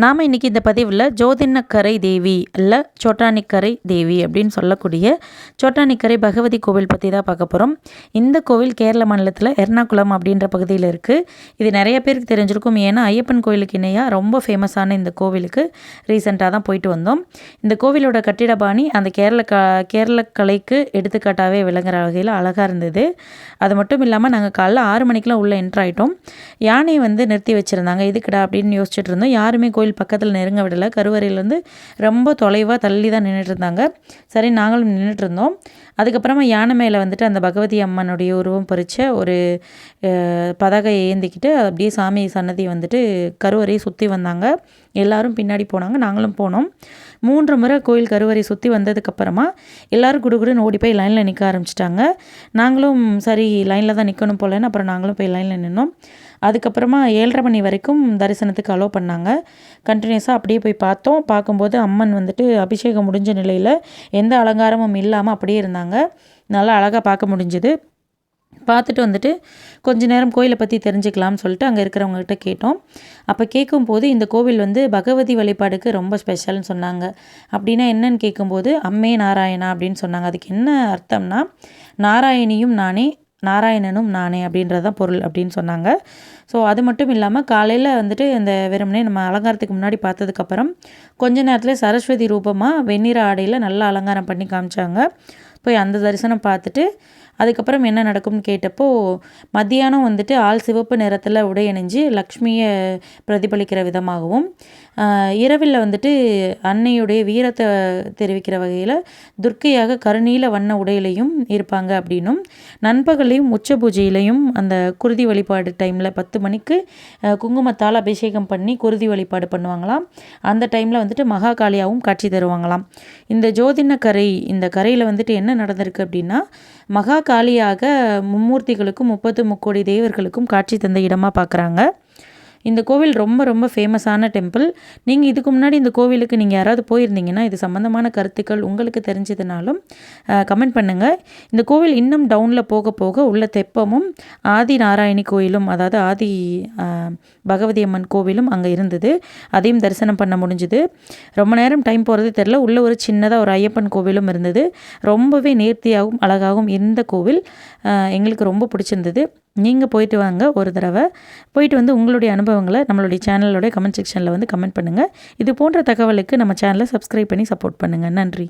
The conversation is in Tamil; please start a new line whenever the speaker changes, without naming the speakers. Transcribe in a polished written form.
நாம் இன்றைக்கி இந்த பதிவில் ஜோதின்னக்கரை தேவி இல்லை சோட்டானிக்கரை தேவி அப்படின்னு சொல்லக்கூடிய சோட்டானிக்கரை பகவதி கோவில் பற்றி தான் பார்க்க போகிறோம். இந்த கோவில் கேரள மாநிலத்தில் எர்ணாகுளம் அப்படின்ற பகுதியில் இருக்குது. இது நிறைய பேருக்கு தெரிஞ்சிருக்கும். ஏன்னா ஐயப்பன் கோவிலுக்கு இணையாக ரொம்ப ஃபேமஸான இந்த கோவிலுக்கு ரீசெண்டாக தான் போயிட்டு வந்தோம். இந்த கோவிலோட கட்டிடபாணி அந்த கேரள கலைக்கு எடுத்துக்காட்டாகவே விளங்குற வகையில் அழகாக இருந்தது. அது மட்டும் இல்லாமல் நாங்கள் காலைல 6 மணிக்கெலாம் உள்ளே என்ட்ரு ஆகிட்டோம். யானையை நிறுத்தி வச்சுருந்தாங்க. எதுக்குடா அப்படின்னு யோசிச்சுட்டு இருந்தோம். யாருமே கோவில் பக்கத்தில் நெருங்க விடலை. கருவறையிலேருந்து ரொம்ப தொலைவாக தள்ளி தான் நின்றுட்டு இருந்தாங்க. சரி, நாங்களும் நின்றுட்டு இருந்தோம். அதுக்கப்புறமா யானை மேலே அந்த பகவதி அம்மனுடைய உருவம் பறித்த ஒரு பதாகையை ஏந்திக்கிட்டு அப்படியே சாமி சன்னதி கருவறையை சுற்றி வந்தாங்க. எல்லோரும் பின்னாடி போனாங்க, நாங்களும் போனோம். 3 முறை கோயில் கருவறை சுற்றி வந்ததுக்கப்புறமா எல்லோரும் குடுகுடுன்னு ஓடி போய் லைனில் நிற்க ஆரம்பிச்சிட்டாங்க. நாங்களும் சரி லைனில் தான் நிற்கணும் போலன்னு அப்புறம் நாங்களும் போய் லைனில் நின்னோம். அதுக்கப்புறமா 7:30 மணி வரைக்கும் தரிசனத்துக்கு அலோவ் பண்ணாங்க. கண்டினியூஸாக அப்படியே போய் பார்த்தோம். பார்க்கும்போது அம்மன் அபிஷேகம் முடிஞ்ச நிலையில் எந்த அலங்காரமும் இல்லாமல் அப்படியே இருந்தாங்க. நல்லா அழகாக பார்க்க முடிஞ்சுது. பார்த்துட்டு கொஞ்ச நேரம் கோயிலை பற்றி தெரிஞ்சுக்கலாம்னு சொல்லிட்டு அங்கே இருக்கிறவங்ககிட்ட கேட்டோம். அப்போ கேட்கும்போது இந்த கோவில் பகவதி வழிபாடுக்கு ரொம்ப ஸ்பெஷல்னு சொன்னாங்க. அப்படின்னா என்னன்னு கேட்கும்போது அம்மே நாராயணா அப்படின்னு சொன்னாங்க. அதுக்கு என்ன அர்த்தம்னா நாராயணியும் நானே, நாராயணனும் நானே அப்படின்றது தான் பொருள் அப்படின்னு சொன்னாங்க. ஸோ அது மட்டும் இல்லாமல் காலையில் இந்த வெறுமனே நம்ம அலங்காரத்துக்கு முன்னாடி பார்த்ததுக்கப்புறம் கொஞ்ச நேரத்தில் சரஸ்வதி ரூபமாக வெண்ணிற ஆடையில் நல்லா அலங்காரம் பண்ணி காமிச்சாங்க. போய் அந்த தரிசனம் பார்த்துட்டு அதுக்கப்புறம் என்ன நடக்கும்னு கேட்டப்போ மத்தியானம் ஆள் சிவப்பு நிறத்தில் உடை அணிஞ்சு லக்ஷ்மியை பிரதிபலிக்கிற விதமாகவும், இரவில் அன்னையுடைய வீரத்தை தெரிவிக்கிற வகையில் துர்க்கையாக கருநீல வண்ண உடையிலையும் இருப்பாங்க அப்படின்னும், நண்பகலையும் உச்ச பூஜையிலையும் அந்த குருதி வழிபாடு டைமில் 10 மணிக்கு குங்குமத்தால் அபிஷேகம் பண்ணி குருதி வழிபாடு பண்ணுவாங்களாம். அந்த டைமில் மகா காளியாகவும் காட்சி தருவாங்களாம். இந்த ஜோதின்னக்கரை, இந்த கரையில் என்ன நடந்திருக்கு அப்படின்னா மகா காளியாக மும்மூர்த்திகளுக்கும் 30 முக்கோடி தேவர்களுக்கும் காட்சி தந்த இடமாக பார்க்குறாங்க. இந்த கோவில் ரொம்ப ரொம்ப ஃபேமஸான டெம்பிள். நீங்கள் இதுக்கு முன்னாடி இந்த கோவிலுக்கு நீங்கள் யாராவது போயிருந்தீங்கன்னா இது சம்மந்தமான கருத்துக்கள் உங்களுக்கு தெரிஞ்சதுனாலும் கமெண்ட் பண்ணுங்கள். இந்த கோவில் இன்னும் டவுனில் போக போக உள்ள தெப்பமும் ஆதி நாராயணி கோயிலும், அதாவது ஆதி பகவதி அம்மன் கோவிலும் அங்கே இருந்தது. அதையும் தரிசனம் பண்ண முடிஞ்சுது. ரொம்ப நேரம் டைம் போகிறதே தெரில. உள்ள ஒரு சின்னதாக ஒரு ஐயப்பன் கோவிலும் இருந்தது. ரொம்பவே நேர்த்தியாகவும் அழகாகவும் இந்த கோவில் எங்களுக்கு ரொம்ப பிடிச்சிருந்தது. நீங்கள் போயிட்டு வாங்க ஒரு தடவை. போயிட்டு உங்களுடைய அனுபவங்களை நம்மளுடைய சேனலோடைய கமெண்ட் செக்ஷனில் கமெண்ட் பண்ணுங்கள். இது போன்ற தகவலுக்கு நம்ம சேனலை சப்ஸ்கிரைப் பண்ணி சப்போர்ட் பண்ணுங்கள். நன்றி.